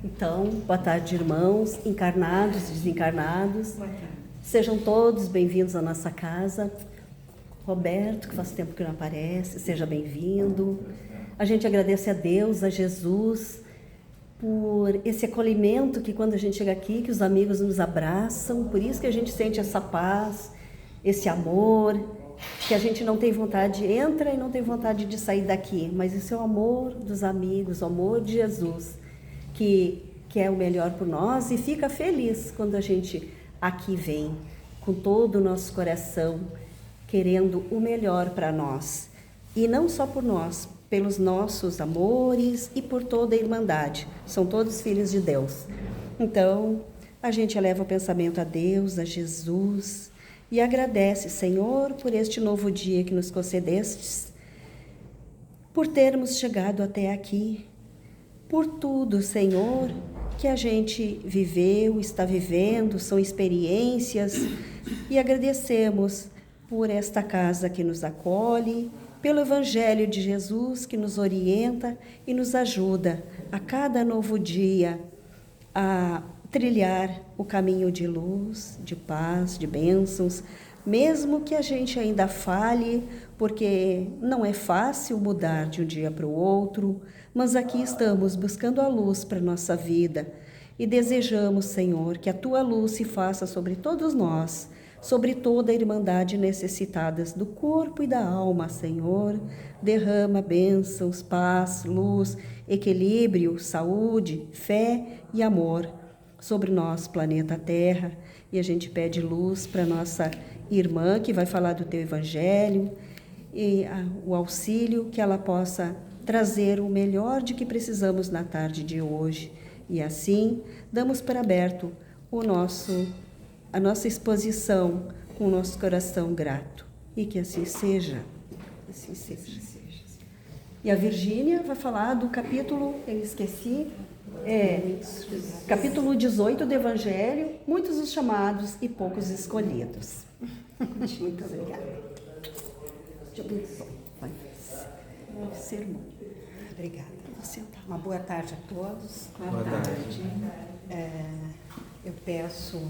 Então, boa tarde, irmãos, encarnados e desencarnados. Sejam todos bem-vindos à nossa casa. Roberto, que faz tempo que não aparece, seja bem-vindo. A gente agradece a Deus, a Jesus, por esse acolhimento que quando a gente chega aqui, que os amigos nos abraçam, por isso que a gente sente essa paz, esse amor, que a gente não tem vontade, entra e não tem vontade de sair daqui, mas esse é o amor dos amigos, o amor de Jesus, que é o melhor por nós e fica feliz quando a gente aqui vem, com todo o nosso coração, querendo o melhor para nós. E não só por nós, pelos nossos amores e por toda a Irmandade. São todos filhos de Deus. Então, a gente eleva o pensamento a Deus, a Jesus, e agradece, Senhor, por este novo dia que nos concedestes, por termos chegado até aqui, por tudo, Senhor, que a gente viveu, está vivendo, são experiências, e agradecemos por esta casa que nos acolhe, pelo Evangelho de Jesus que nos orienta e nos ajuda a cada novo dia a trilhar o caminho de luz, de paz, de bênçãos, mesmo que a gente ainda falhe, porque não é fácil mudar de um dia para o outro, mas aqui estamos buscando a luz para a nossa vida e desejamos, Senhor, que a Tua luz se faça sobre todos nós, sobre toda a Irmandade necessitadas do corpo e da alma, Senhor. Derrama bênçãos, paz, luz, equilíbrio, saúde, fé e amor sobre o nosso planeta Terra. E a gente pede luz para nossa irmã que vai falar do Teu Evangelho e o auxílio que ela possa trazer o melhor de que precisamos na tarde de hoje. E assim, damos por aberto a nossa exposição com o nosso coração grato. E que assim seja. Assim seja. E a Virgínia vai falar do capítulo, eu esqueci, capítulo 18 do Evangelho, muitos os chamados e poucos escolhidos. Muito obrigada. Te abençoe. Vai ser irmão. Obrigada. Uma boa tarde a todos. Boa tarde. Eu peço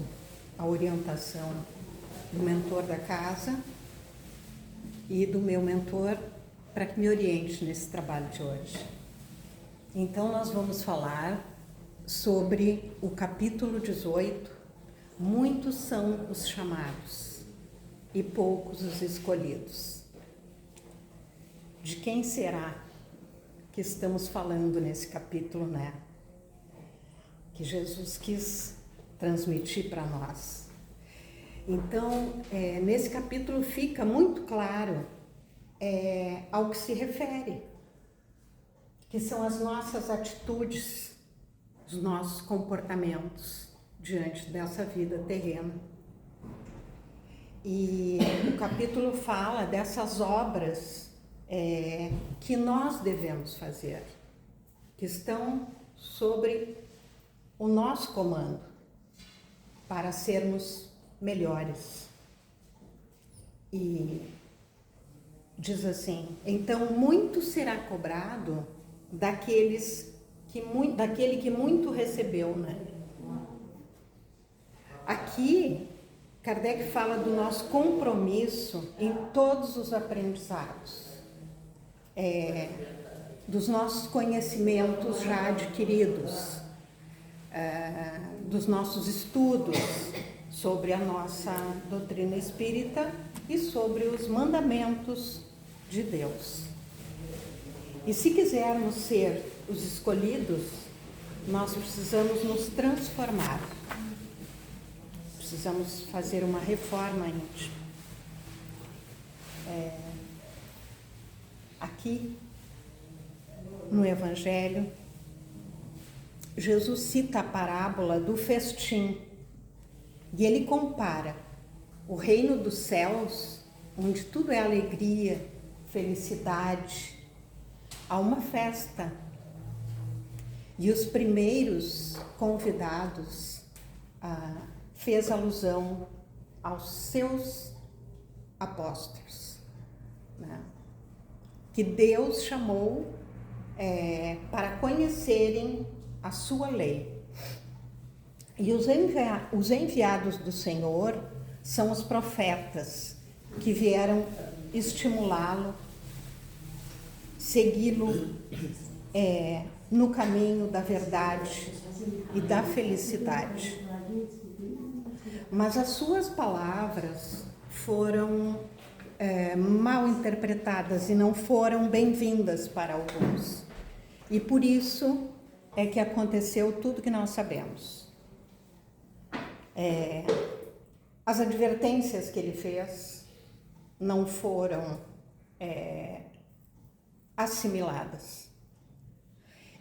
a orientação do mentor da casa e do meu mentor para que me oriente nesse trabalho de hoje. Então, nós vamos falar sobre o capítulo 18. Muitos são os chamados e poucos os escolhidos. De quem será que estamos falando nesse capítulo, né? Que Jesus quis transmitir para nós. Então, nesse capítulo fica muito claro ao que se refere, que são as nossas atitudes, os nossos comportamentos diante dessa vida terrena. E o capítulo fala dessas obras que nós devemos fazer, que estão sobre o nosso comando, para sermos melhores. E diz assim: então muito será cobrado daquele que muito recebeu, né? Aqui Kardec fala do nosso compromisso em todos os aprendizados, dos nossos conhecimentos já adquiridos, dos nossos estudos sobre a nossa doutrina espírita e sobre os mandamentos de Deus. E se quisermos ser os escolhidos, nós precisamos nos transformar. Precisamos fazer uma reforma íntima. Aqui, no Evangelho, Jesus cita a parábola do festim e ele compara o reino dos céus, onde tudo é alegria, felicidade, a uma festa. E os primeiros convidados fez alusão aos seus apóstolos, né? que Deus chamou para conhecerem a sua lei. E os enviados do Senhor são os profetas que vieram estimulá-lo, segui-lo no caminho da verdade e da felicidade. Mas as suas palavras foram mal interpretadas e não foram bem-vindas para alguns. E por isso é que aconteceu tudo que nós sabemos. As advertências que ele fez não foram assimiladas.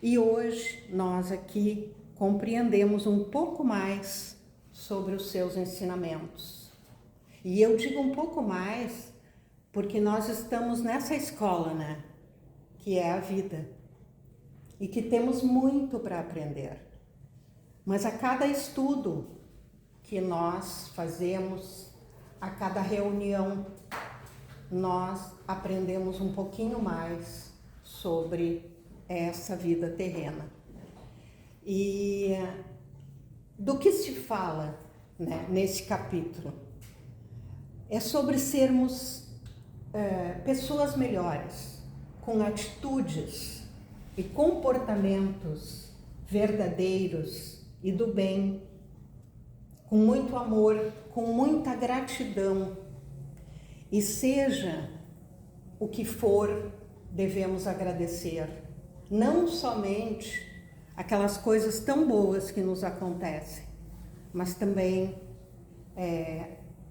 E hoje nós aqui compreendemos um pouco mais sobre os seus ensinamentos. E eu digo um pouco mais porque nós estamos nessa escola, né? Que é a vida. E que temos muito para aprender. Mas a cada estudo que nós fazemos, a cada reunião, nós aprendemos um pouquinho mais sobre essa vida terrena. E do que se fala, né, nesse capítulo? É sobre sermos pessoas melhores, com atitudes e comportamentos verdadeiros e do bem, com muito amor, com muita gratidão. E seja o que for, devemos agradecer. Não somente aquelas coisas tão boas que nos acontecem, mas também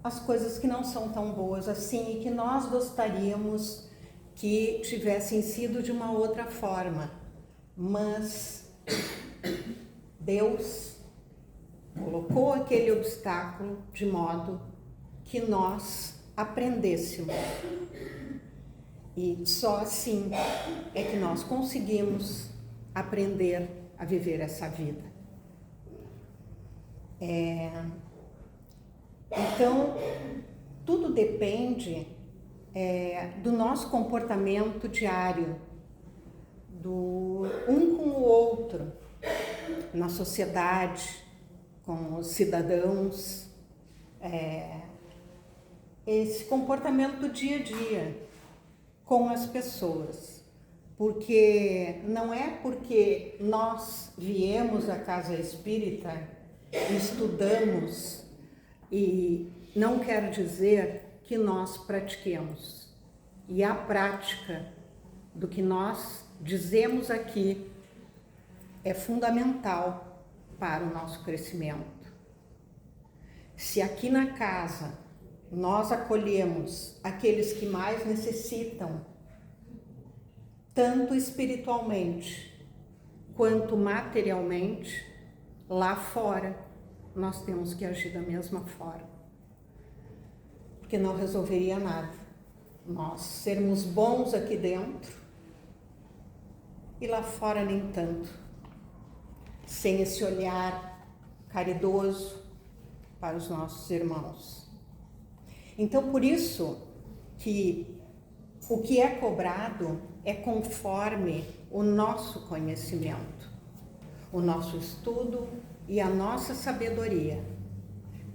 as coisas que não são tão boas assim e que nós gostaríamos que tivessem sido de uma outra forma. Mas Deus colocou aquele obstáculo de modo que nós aprendêssemos. E só assim é que nós conseguimos aprender a viver essa vida. Então, tudo depende do nosso comportamento diário, do um com o outro, na sociedade, com os cidadãos, esse comportamento do dia a dia com as pessoas. Porque não é porque nós viemos à casa espírita, estudamos, e não quer dizer que nós pratiquemos. E a prática do que nós dizemos aqui é fundamental para o nosso crescimento. Se aqui na casa nós acolhemos aqueles que mais necessitam, tanto espiritualmente quanto materialmente, lá fora nós temos que agir da mesma forma. Porque não resolveria nada nós sermos bons aqui dentro e lá fora nem tanto, sem esse olhar caridoso para os nossos irmãos. Então, por isso que o que é cobrado é conforme o nosso conhecimento, o nosso estudo e a nossa sabedoria.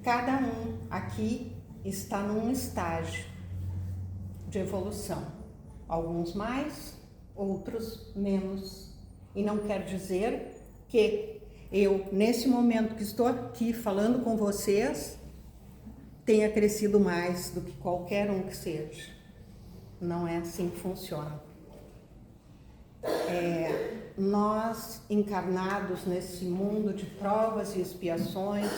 Cada um aqui está num estágio de evolução, alguns mais, outros menos. E não quer dizer que eu, nesse momento que estou aqui falando com vocês, tenha crescido mais do que qualquer um que seja. Não é assim que funciona. Nós, encarnados nesse mundo de provas e expiações,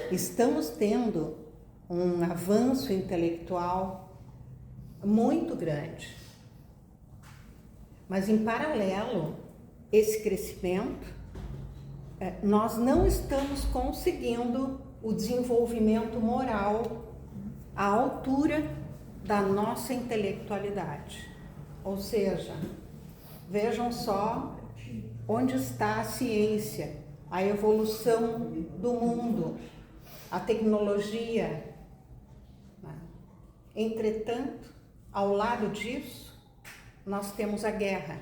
estamos tendo um avanço intelectual muito grande. Mas, em paralelo, esse crescimento, nós não estamos conseguindo o desenvolvimento moral à altura da nossa intelectualidade. Ou seja, vejam só onde está a ciência, a evolução do mundo, a tecnologia. Entretanto, ao lado disso, nós temos a guerra.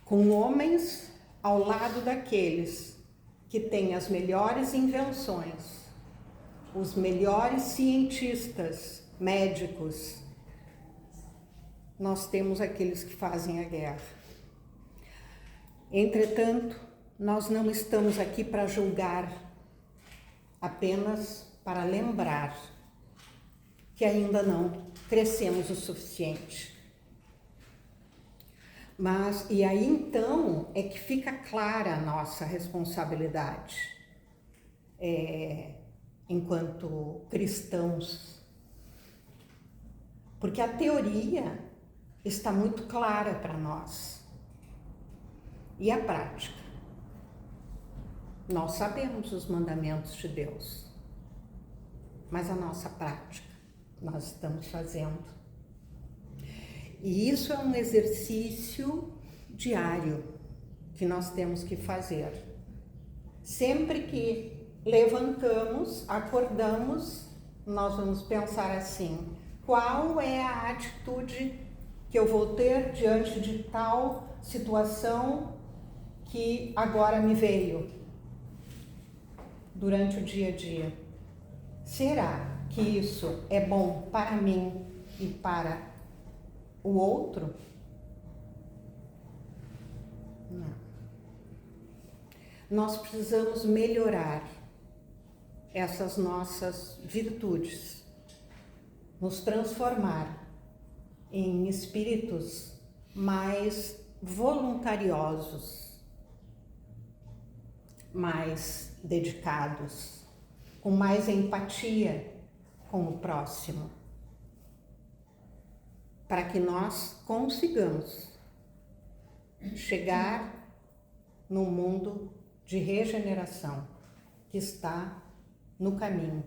Com homens ao lado daqueles que têm as melhores invenções, os melhores cientistas, médicos. Nós temos aqueles que fazem a guerra. Entretanto, nós não estamos aqui para julgar, apenas para lembrar que ainda não crescemos o suficiente. E aí então é que fica clara a nossa responsabilidade enquanto cristãos. Porque a teoria está muito clara para nós. E a prática? Nós sabemos os mandamentos de Deus, mas a nossa prática nós estamos fazendo. E isso é um exercício diário que nós temos que fazer. Sempre que levantamos, acordamos, nós vamos pensar assim: qual é a atitude que eu vou ter diante de tal situação que agora me veio durante o dia a dia? Será que isso é bom para mim e para o outro? Não. Nós precisamos melhorar essas nossas virtudes, nos transformar em espíritos mais voluntariosos, mais dedicados, com mais empatia com o próximo, para que nós consigamos chegar no mundo de regeneração que está no caminho.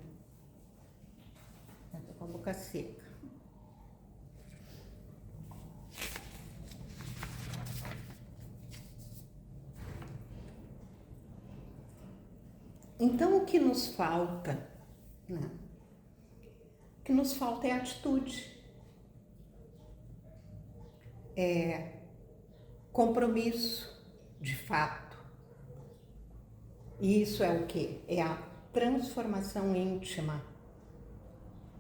Estou com a boca seca. Então, o que nos falta? Né? O que nos falta é atitude, é compromisso, de fato. E isso é o quê? É a transformação íntima.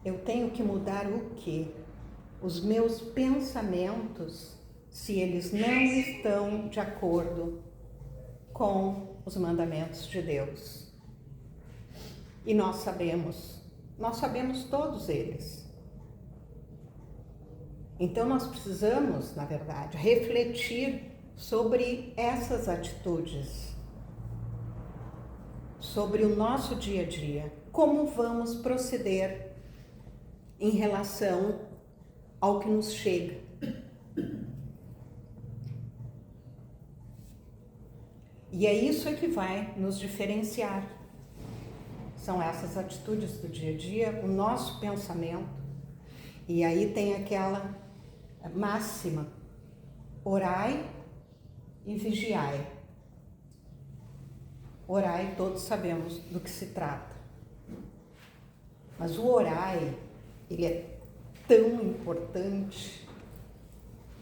Eu tenho que mudar o quê? Os meus pensamentos, se eles não estão de acordo com os mandamentos de Deus. E nós sabemos todos eles. Então nós precisamos, na verdade, refletir sobre essas atitudes, sobre o nosso dia a dia, como vamos proceder em relação ao que nos chega. E é isso que vai nos diferenciar. São essas atitudes do dia a dia, o nosso pensamento. E aí tem aquela máxima: orai e vigiai. Orai, todos sabemos do que se trata. Mas o orai, ele é tão importante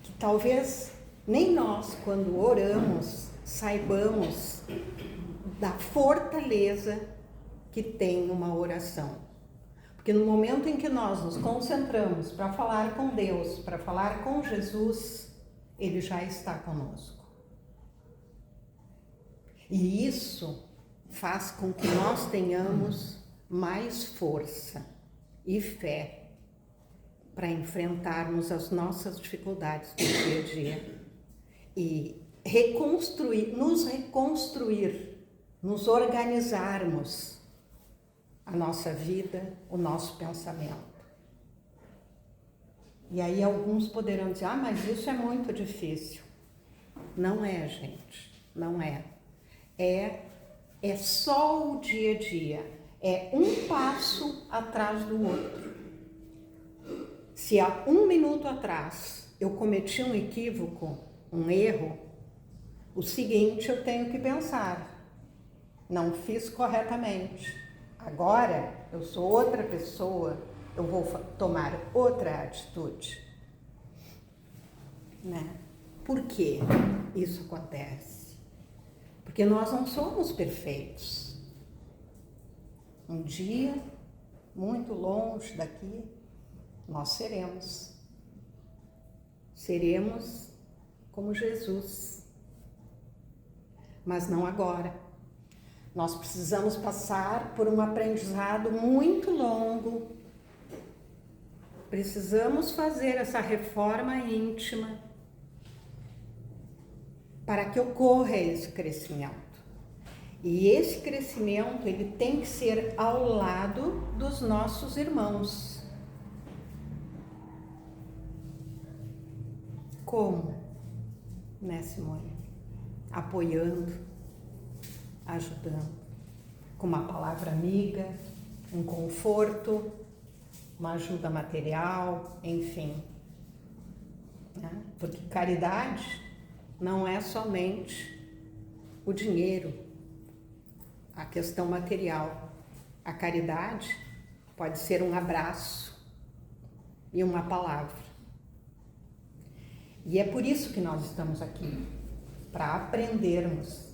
que talvez nem nós, quando oramos, saibamos da fortaleza que tem uma oração. Porque no momento em que nós nos concentramos para falar com Deus, para falar com Jesus, Ele já está conosco. E isso faz com que nós tenhamos mais força e fé para enfrentarmos as nossas dificuldades do dia a dia e nos organizarmos a nossa vida, o nosso pensamento. E aí alguns poderão dizer: mas isso é muito difícil. Não é, gente, não é. É só o dia a dia, é um passo atrás do outro. Se há 1 minuto atrás eu cometi um equívoco, um erro, o seguinte eu tenho que pensar: não fiz corretamente. Agora eu sou outra pessoa, eu vou tomar outra atitude. né? Por que isso acontece? Porque nós não somos perfeitos. Um dia, muito longe daqui, nós seremos. Seremos como Jesus. Mas não agora. Nós precisamos passar por um aprendizado muito longo. Precisamos fazer essa reforma íntima para que ocorra esse crescimento. E esse crescimento, ele tem que ser ao lado dos nossos irmãos. Como, né, Simone? Apoiando, ajudando, com uma palavra amiga, um conforto, uma ajuda material, enfim. Né? Porque caridade não é somente o dinheiro, a questão material. A caridade pode ser um abraço e uma palavra. E é por isso que nós estamos aqui, para aprendermos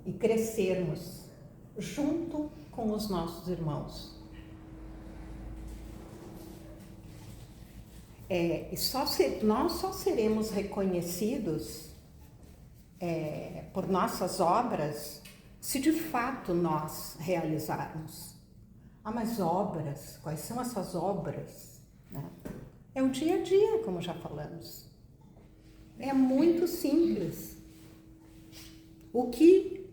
e crescermos junto com os nossos irmãos. Nós só seremos reconhecidos por nossas obras se de fato nós realizarmos. Mas obras, quais são essas obras? Né? É o dia a dia, como já falamos. É muito simples. O que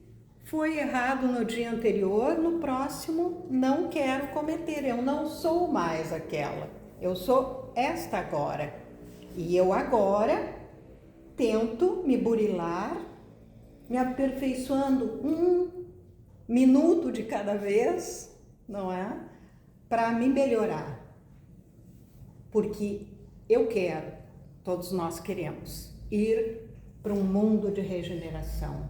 foi errado no dia anterior, no próximo não quero cometer. Eu não sou mais aquela. Eu sou esta agora. E eu agora tento me burilar, me aperfeiçoando 1 minuto de cada vez, não é? Para me melhorar. Porque eu quero, todos nós queremos, ir para um mundo de regeneração.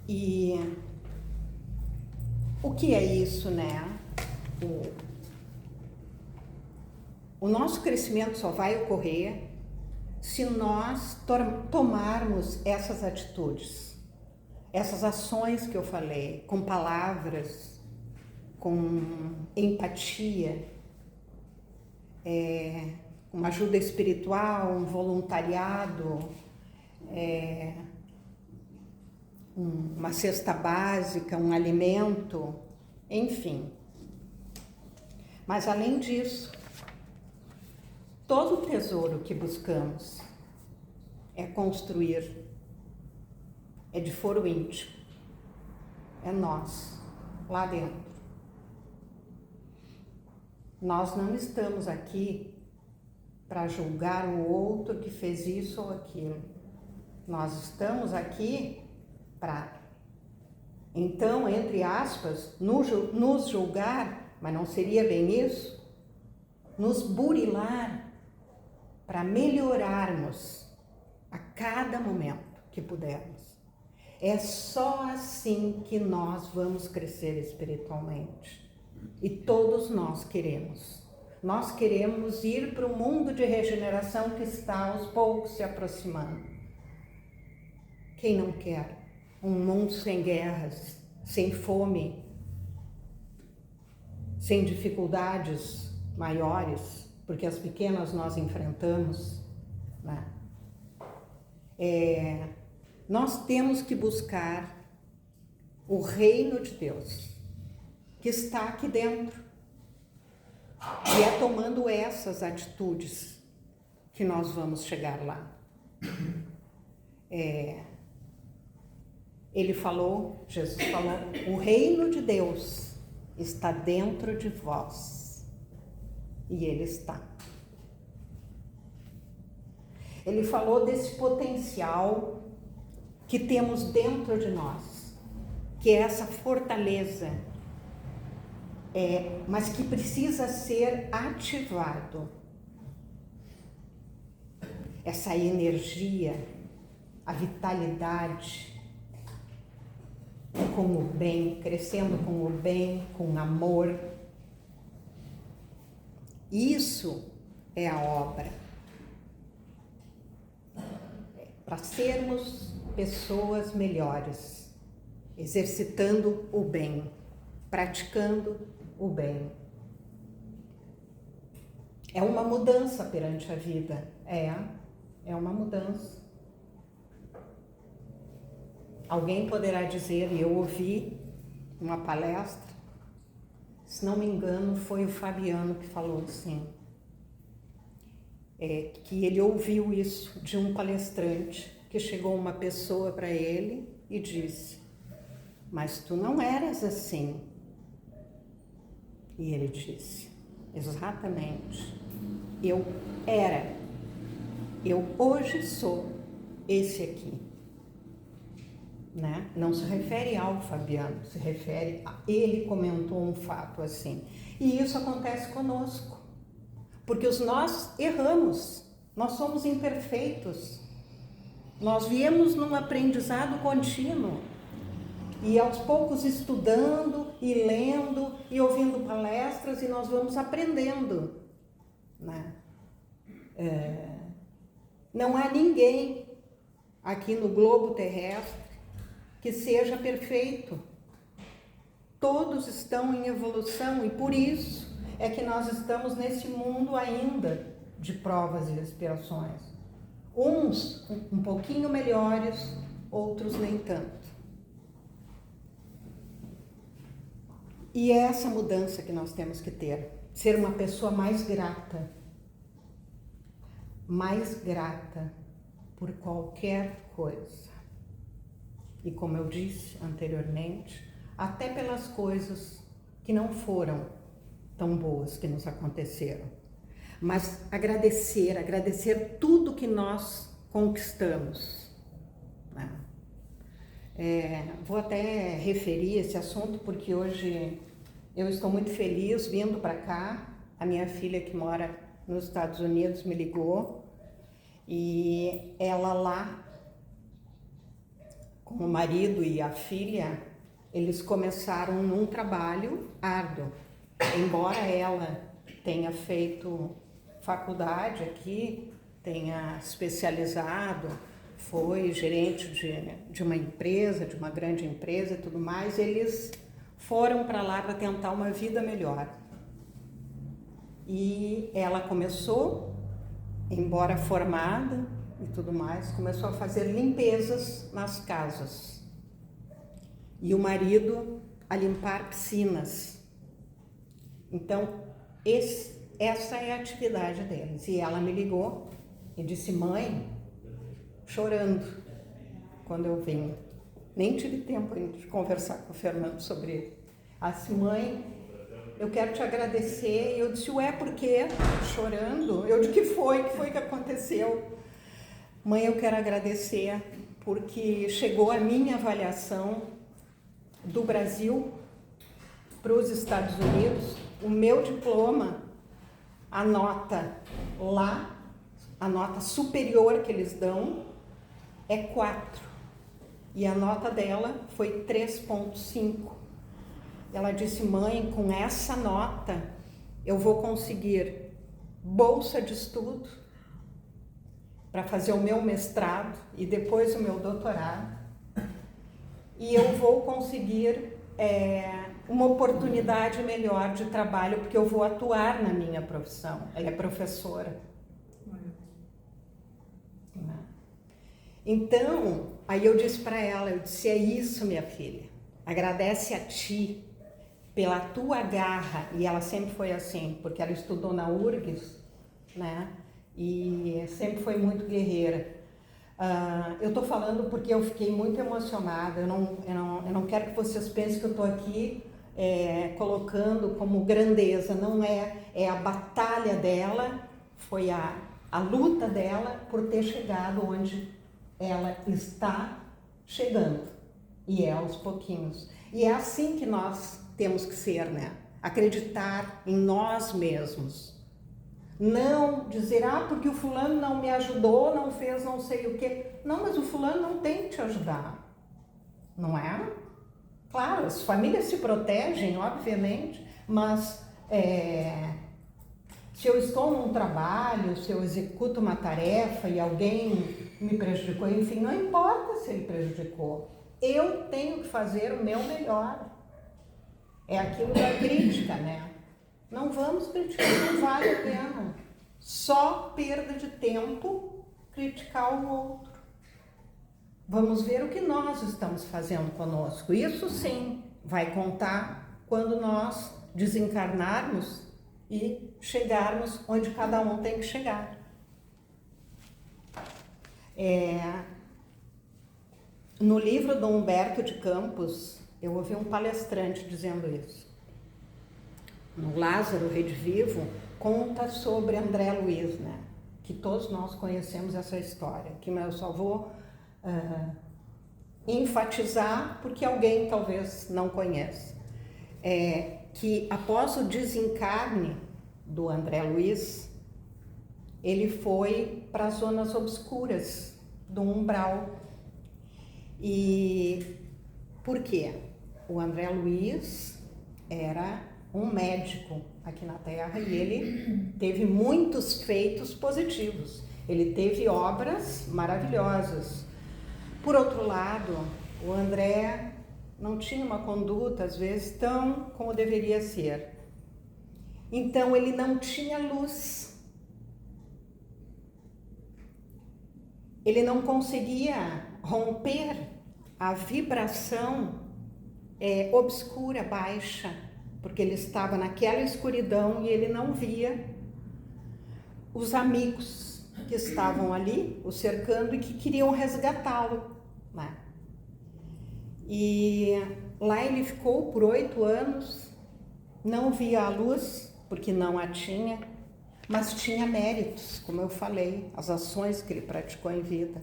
E o que é isso, né? O nosso crescimento só vai ocorrer se nós tomarmos essas atitudes, essas ações que eu falei, com palavras, com empatia, uma ajuda espiritual, um voluntariado, uma cesta básica, um alimento, enfim. Mas além disso, todo o tesouro que buscamos é construir, é de foro íntimo, é nós, lá dentro. Nós não estamos aqui para julgar o outro que fez isso ou aquilo. Nós estamos aqui para, então, entre aspas, nos julgar, mas não seria bem isso, nos burilar para melhorarmos a cada momento que pudermos. É só assim que nós vamos crescer espiritualmente. E todos nós queremos. Nós queremos ir para o mundo de regeneração que está aos poucos se aproximando. Quem não quer? Um mundo sem guerras, sem fome, sem dificuldades maiores, porque as pequenas nós enfrentamos, né? Nós temos que buscar o reino de Deus, que está aqui dentro. E é tomando essas atitudes que nós vamos chegar lá. Ele falou, Jesus falou, o reino de Deus está dentro de vós. E ele está. Ele falou desse potencial que temos dentro de nós, que é essa fortaleza, mas que precisa ser ativado. Essa energia, a vitalidade com o bem, crescendo com o bem, com amor. Isso é a obra. Para sermos pessoas melhores, exercitando o bem, praticando o bem. É uma mudança perante a vida, é uma mudança. Alguém poderá dizer, e eu ouvi uma palestra, se não me engano foi o Fabiano que falou assim, que ele ouviu isso de um palestrante, que chegou uma pessoa para ele e disse, mas tu não eras assim. E ele disse, exatamente, eu era, eu hoje sou esse aqui. Né? Não se refere ao Fabiano, se refere a ele comentou um fato assim. E isso acontece conosco, porque nós erramos, nós somos imperfeitos, nós viemos num aprendizado contínuo e aos poucos estudando e lendo e ouvindo palestras e nós vamos aprendendo, né? Não há ninguém aqui no globo terrestre que seja perfeito. Todos estão em evolução e por isso é que nós estamos nesse mundo ainda de provas e expiações. Uns um pouquinho melhores, outros nem tanto. E é essa mudança que nós temos que ter. Ser uma pessoa mais grata por qualquer coisa. E como eu disse anteriormente, até pelas coisas que não foram tão boas que nos aconteceram. Mas agradecer tudo que nós conquistamos. Né? Vou até referir esse assunto porque hoje eu estou muito feliz vindo para cá. A minha filha que mora nos Estados Unidos me ligou e ela lá, com o marido e a filha, eles começaram num trabalho árduo. Embora ela tenha feito faculdade aqui, tenha especializado, foi gerente de uma empresa, de uma grande empresa e tudo mais, eles foram para lá para tentar uma vida melhor. E ela começou, embora formada e tudo mais, começou a fazer limpezas nas casas. E o marido a limpar piscinas. Então, essa é a atividade deles. E ela me ligou e disse, mãe, chorando, quando eu vim. Nem tive tempo ainda de conversar com o Fernando sobre ele. Ela disse, mãe, eu quero te agradecer. E eu disse, ué, por quê? Chorando? Eu disse, que foi que aconteceu? Mãe, eu quero agradecer porque chegou a minha avaliação do Brasil para os Estados Unidos, o meu diploma, a nota lá, a nota superior que eles dão é 4 e a nota dela foi 3,5. Ela disse, mãe, com essa nota eu vou conseguir bolsa de estudo para fazer o meu mestrado e depois o meu doutorado e eu vou conseguir uma oportunidade melhor de trabalho porque eu vou atuar na minha profissão. Ela é professora. Então, aí eu disse para ela, eu disse, é isso, minha filha, agradece a ti pela tua garra, e ela sempre foi assim, porque ela estudou na URGS, né, e sempre foi muito guerreira. Eu estou falando porque eu fiquei muito emocionada, eu não quero que vocês pensem que eu estou aqui colocando como grandeza, não é a batalha dela, foi a luta dela por ter chegado onde ela está chegando, e é aos pouquinhos. E é assim que nós temos que ser, né? Acreditar em nós mesmos. Não dizer, porque o fulano não me ajudou, não fez não sei o quê. Não, mas o fulano não tem que te ajudar, não é? Claro, as famílias se protegem, obviamente, mas Se eu estou num trabalho, se eu executo uma tarefa e alguém me prejudicou, enfim, não importa se ele prejudicou. Eu tenho que fazer o meu melhor. É aquilo da crítica, né? Não vamos criticar, não vale a pena. Só perda de tempo criticar o outro. Vamos ver o que nós estamos fazendo conosco. Isso sim vai contar quando nós desencarnarmos e chegarmos onde cada um tem que chegar. No livro do Humberto de Campos, eu ouvi um palestrante dizendo isso. No Lázaro Redivivo, conta sobre André Luiz, né? Que todos nós conhecemos essa história, que eu só vou enfatizar porque alguém talvez não conheça. Que após o desencarne do André Luiz, ele foi para as zonas obscuras do umbral. E por quê? O André Luiz era um médico aqui na Terra e ele teve muitos feitos positivos. Ele teve obras maravilhosas. Por outro lado, o André não tinha uma conduta, às vezes, tão como deveria ser. Então, ele não tinha luz. Ele não conseguia romper a vibração obscura, baixa, porque ele estava naquela escuridão e ele não via os amigos que estavam ali, o cercando e que queriam resgatá-lo, né? E lá ele ficou por 8 anos, não via a luz, porque não a tinha, mas tinha méritos, como eu falei, as ações que ele praticou em vida.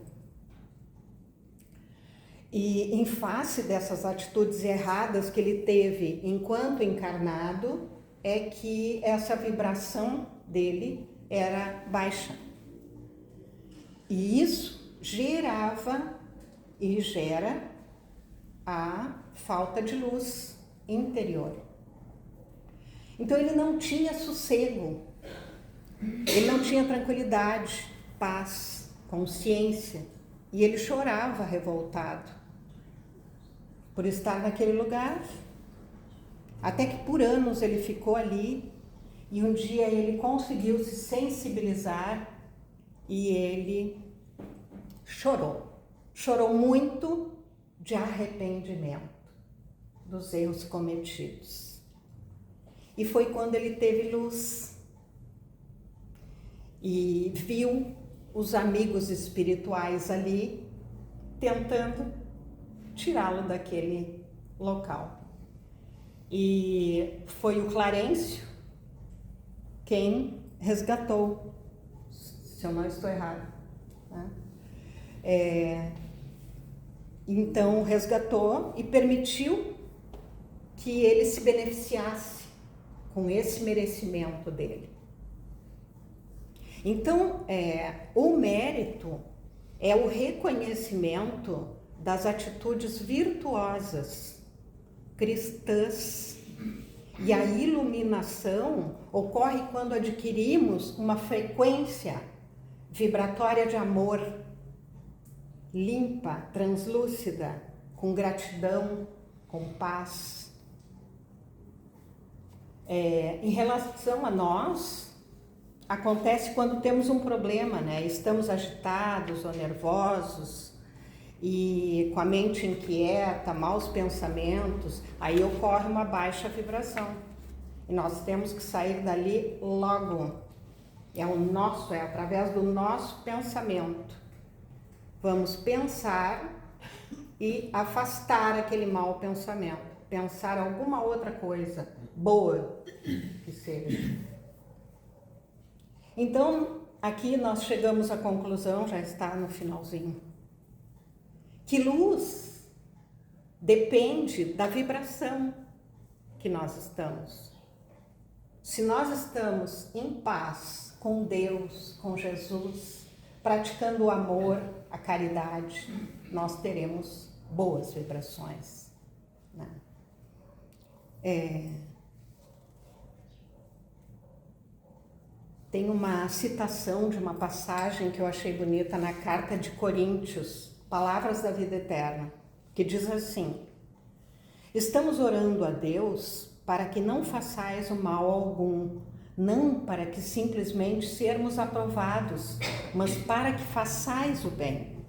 E em face dessas atitudes erradas que ele teve enquanto encarnado, é que essa vibração dele era baixa. E isso gerava e gera a falta de luz interior. Então ele não tinha sossego, ele não tinha tranquilidade, paz, consciência, e ele chorava revoltado por estar naquele lugar. Até que por anos ele ficou ali e um dia ele conseguiu se sensibilizar e ele chorou muito de arrependimento dos erros cometidos. E foi quando ele teve luz e viu os amigos espirituais ali tentando tirá-lo daquele local. E foi o Clarencio quem resgatou, se eu não estou errado, né? Então resgatou e permitiu que ele se beneficiasse com esse merecimento dele. Então, o mérito é o reconhecimento das atitudes virtuosas cristãs, e a iluminação ocorre quando adquirimos uma frequência vibratória de amor, limpa, translúcida, com gratidão, com paz. Em relação a nós, acontece quando temos um problema, né? Estamos agitados ou nervosos e com a mente inquieta, maus pensamentos, aí ocorre uma baixa vibração. E nós temos que sair dali logo. É através do nosso pensamento. Vamos pensar e afastar aquele mau pensamento. Pensar alguma outra coisa boa que seja. Então, aqui nós chegamos à conclusão, já está no finalzinho, que luz depende da vibração que nós estamos. Se nós estamos em paz com Deus, com Jesus, praticando o amor, a caridade, nós teremos boas vibrações, né? tem uma citação de uma passagem que eu achei bonita na carta de Coríntios, Palavras da Vida Eterna, que diz assim: estamos orando a Deus para que não façais o mal algum, não para que simplesmente sermos aprovados, mas para que façais o bem.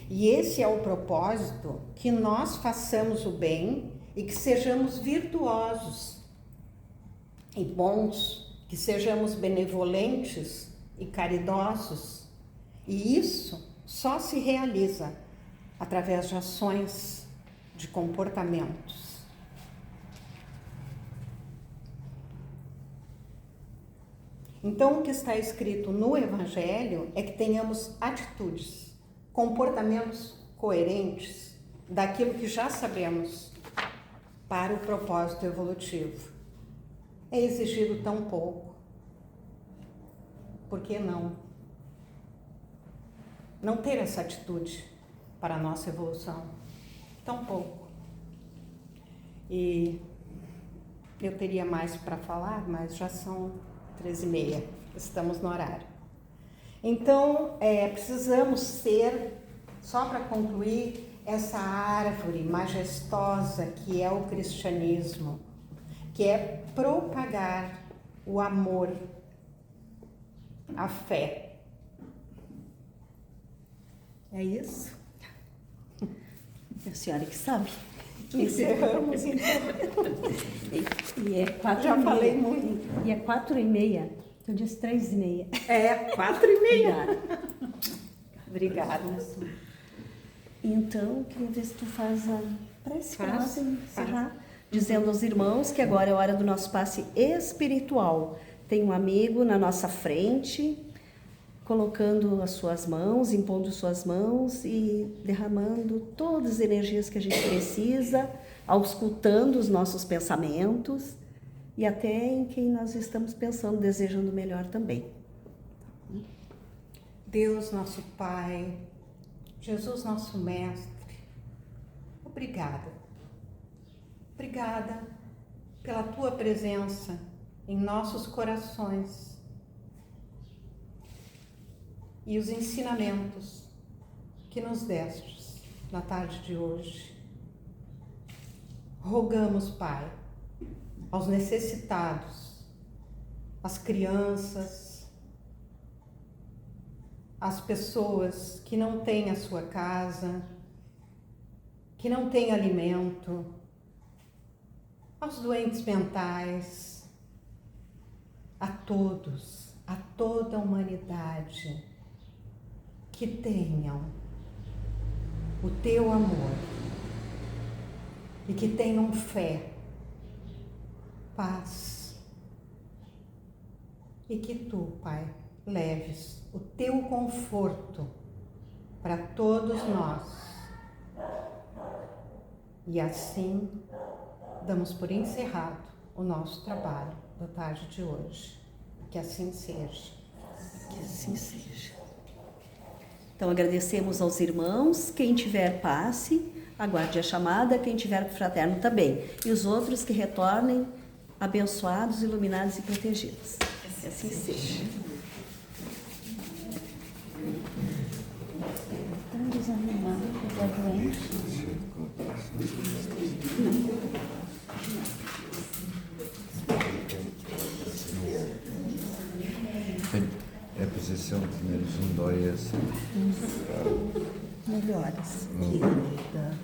E esse é o propósito, que nós façamos o bem e que sejamos virtuosos e bons, que sejamos benevolentes e caridosos. E isso só se realiza através de ações, de comportamentos. Então, o que está escrito no Evangelho é que tenhamos atitudes, comportamentos coerentes daquilo que já sabemos para o propósito evolutivo. É exigido tão pouco. Por que não? Não ter essa atitude para a nossa evolução? Tão pouco. E eu teria mais para falar, mas já são 13h30, estamos no horário. Então, precisamos ser, só para concluir, essa árvore majestosa que é o cristianismo, que é propagar o amor, a fé. É isso? É a senhora que sabe. Encerramos, então. E é 4h30. Já falei muito. E é 4h30. Eu disse 3h30. É, 4h30. Obrigada. Então, queria ver se tu faz a prece para nós encerrar. Dizendo aos irmãos que agora é hora do nosso passe espiritual. Tem um amigo na nossa frente, colocando as suas mãos, impondo suas mãos e derramando todas as energias que a gente precisa, auscultando os nossos pensamentos e até em quem nós estamos pensando, desejando o melhor também. Deus, nosso Pai, Jesus, nosso Mestre, obrigada. Obrigada pela Tua presença em nossos corações e os ensinamentos que nos destes na tarde de hoje. Rogamos, Pai, aos necessitados, às crianças, às pessoas que não têm a sua casa, que não têm alimento, aos doentes mentais, a todos, a toda a humanidade, que tenham o Teu amor e que tenham fé, paz, e que Tu, Pai, leves o Teu conforto para todos nós. E assim damos por encerrado o nosso trabalho da tarde de hoje. Que assim seja. Que assim seja. Então agradecemos aos irmãos. Quem tiver passe, aguarde a chamada. Quem tiver fraterno também. E os outros que retornem abençoados, iluminados e protegidos. Que assim seja. Tão desanimado, está doente. É a posição que menos me dói assim. Melhoras, querida.